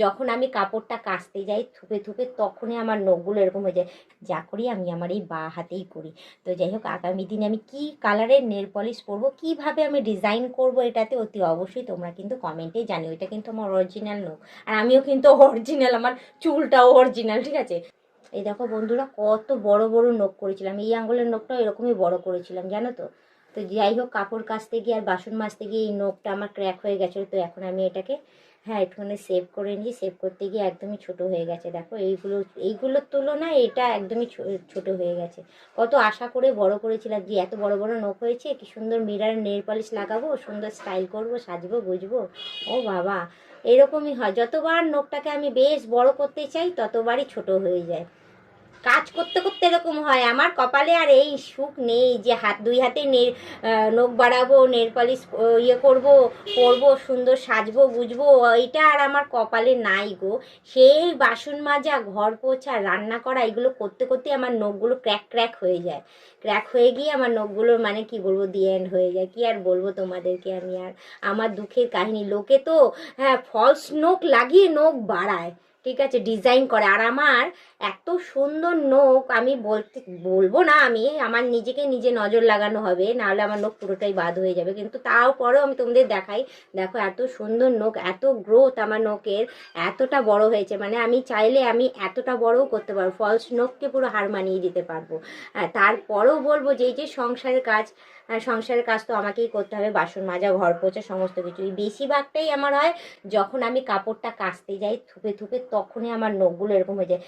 যখন আমি কাপড়টা কাচতে যাই থুপে থুপে তখনই আমার নখগুলো এরকম হয়ে যায়। যা করি আমি আমার এই বা হাতেই করি। তো যাই হোক, আগামী দিনে আমি কি কালারের নেল পলিশ পরবো, কীভাবে আমি ডিজাইন করব, এটাতে অতি অবশ্যই তোমরা কিন্তু কমেন্টেই জানিও। এটা কিন্তু আমার অরিজিনাল নখ, আর আমিও কিন্তু অরিজিনাল, আমার চুলটাও অরিজিনাল, ঠিক আছে। এই দেখো বন্ধুরা, কত বড় বড় নখ করেছিলাম, এই আঙুলের নখটাও এরকমই বড় করেছিলাম, জানো তো। তো যাই হোক, কাপড় কাচতে গিয়ে আর বাসন মাজতে গিয়ে এই নখটা আমার ক্র্যাক হয়ে গেছিলো। তো এখন আমি এটাকে একটুখানি সেভ করে নিই। সেভ করতে গিয়ে একদমই ছোট হয়ে গেছে। দেখো এইগুলোর তুলনায় এটা একদমই ছোট হয়ে গেছে। কত আশা করে বড় করেছিলাম যে এত বড় বড় নখ হয়েছে, কি সুন্দর মিরার নেল পলিশ লাগাবো, সুন্দর স্টাইল করব, সাজবো গুজবো। ও বাবা, এরকমই হয়, যতবার নখটাকে আমি বেশ বড় করতে চাই ততবারই ছোট হয়ে যায়। কাজ করতে করতে এরকম হয়, আমার কপালে আর এই সুখ নেই যে দুই হাতে নখ বাড়াবো, নেল পলিশ করবো, পরবো, সুন্দর সাজবো গুজবো, এটা আর আমার কপালে নাই গো। সেই বাসন মাজা, ঘর পোছা, রান্না করা, এগুলো করতে করতে আমার নখগুলো ক্র্যাক ক্র্যাক হয়ে যায়। ক্র্যাক হয়ে গিয়ে আমার নখগুলোর মানে কি বলবো, দি এন্ড হয়ে যায়। কি আর বলবো তোমাদেরকে আমি আর, আমার দুঃখের কাহিনী। লোকে তো ফলস নখ লাগিয়ে নখ বাড়ায়, ঠিক আছে, ডিজাইন করে, আর আমার এত সুন্দর নখ, আমি বলবো না, আমি আমার নিজেকে নিজে নজর লাগানো হবে, নাহলে আমার নখ পুরোটাই বাদ হয়ে যাবে। কিন্তু তাও পরেও আমি তোমাদের দেখাই, দেখো এত সুন্দর নখ, এত গ্রোথ আমার নখের, এতটা বড় হয়েছে, মানে আমি চাইলে আমি এতটা বড়ও করতে পারবো, ফলস নখকে পুরো হার মানিয়ে দিতে পারবো। তারপরেও বলবো যে এই যে সংসারের কাজ, সংসারের কাজ তো আমাকেই করতে হবে, বাসন মাজা, ঘর পোছা, সমস্ত কিছু। বেশিরভাগটাই আমার হয় যখন আমি কাপড়টা কাচতে যাই থুপে থুপে, তখনই আমার নখগুলো এরকম হয়ে যায়।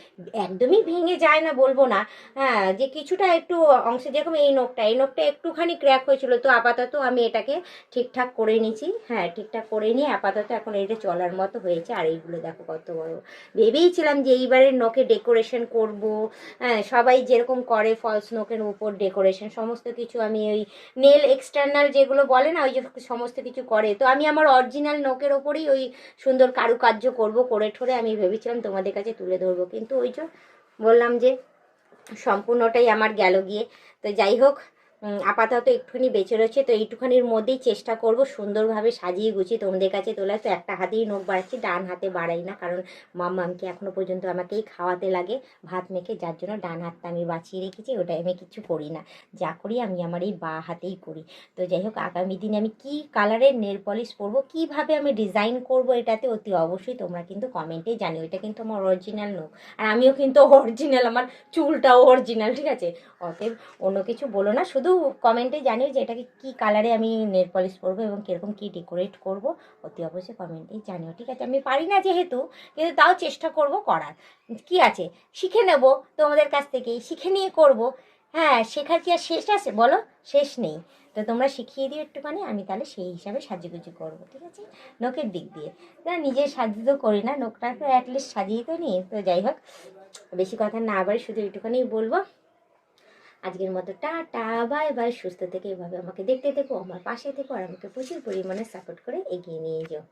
একদমই ভেঙে যায় না বলবো না, যে কিছুটা একটু অংশে, যেরকম এই নখটা একটুখানি ক্র্যাক হয়েছিল, তো আপাতত আমি এটাকে ঠিকঠাক করে নিয়েছি। ঠিকঠাক করে নিয়ে আপাতত এখন এটা চলার মতো হয়েছে। আর এইগুলো দেখো কত বড়। ভেবেইছিলাম যে এইবারের নখে ডেকোরেশন করব, সবাই যেরকম করে ফলস নখের উপর ডেকোরেশন সমস্ত কিছু, আমি ওই নেল এক্সটার্নাল যেগুলো বলে না, ওই যে সমস্ত কিছু করে, তো আমি আমার অরিজিনাল নখের ওপরেই ওই সুন্দর কারুকার্য করব, করে ঠোরে আমি ভেবেছিলাম তোমাদের কাছে তুলে ধরবো। কিন্তু ওই যে বললাম যে সম্পূর্ণটাই আমার গেল গিয়ে। তো যাই হোক, আপাতত একটুখানি বেঁচে রয়েছে, তো এইটুখানির মধ্যেই চেষ্টা করব সুন্দরভাবে সাজিয়ে গুছিয়ে তোমাদের কাছে তোলা। তো একটা হাতেই নখ বাড়াচ্ছি, ডান হাতে বাড়াই না, কারণ মাম্মামকে এখনো পর্যন্ত আমাকেই খাওয়াতে লাগে ভাত মেখে, যার জন্য ডান হাতটা আমি বাঁচিয়ে রেখেছি, ওটাই আমি কিছু করি না, যা করি আমি আমার এই বা হাতেই করি। তো যাই হোক, আগামী দিনে আমি কি কালারের নেল পলিশ পরবো, কিভাবে আমি ডিজাইন করব, এটাতে অতি অবশ্যই তোমরা কিন্তু কমেন্টেই জানিও। এটা কিন্তু আমার অরিজিনাল নখ, আর আমিও কিন্তু অরিজিনাল, আমার চুলটাও অরিজিনাল, ঠিক আছে। অতএব অন্য কিছু বলো না, শুধু কমেন্টে জানিও যে এটাকে কী কালারে আমি নেল পলিশ করবো এবং কীরকম কী ডেকোরেট করব, অতি অবশ্যই কমেন্টেই জানিও, ঠিক আছে। আমি পারি না যেহেতু, কিন্তু তাও চেষ্টা করব করার। কি আছে, শিখে নেব তোমাদের কাছ থেকেই, শিখে নিয়ে করব। শেখার কি আর শেষ আছে বলো, শেষ নেই। তো তোমরা শিখিয়ে দিও একটুখানি, আমি তাহলে সেই হিসাবে সাজুগুজু করবো, ঠিক আছে। নখের দিক দিয়ে নিজে সাজিয়ে তো করি না, নখটাকে অ্যাটলিস্ট সাজিয়ে তো নিই। তো যাই হোক, বেশি কথা না বাড়ি, শুধু একটুখানি বলবো, আজকের মতো টাটা বাই বাই। সুস্থ থেকে এভাবে আমাকে দেখতে থেকো, আমার পাশে থেকো, আর আমাকে প্রচুর পরিমাণে সাপোর্ট করে এগিয়ে নিয়ে যাও।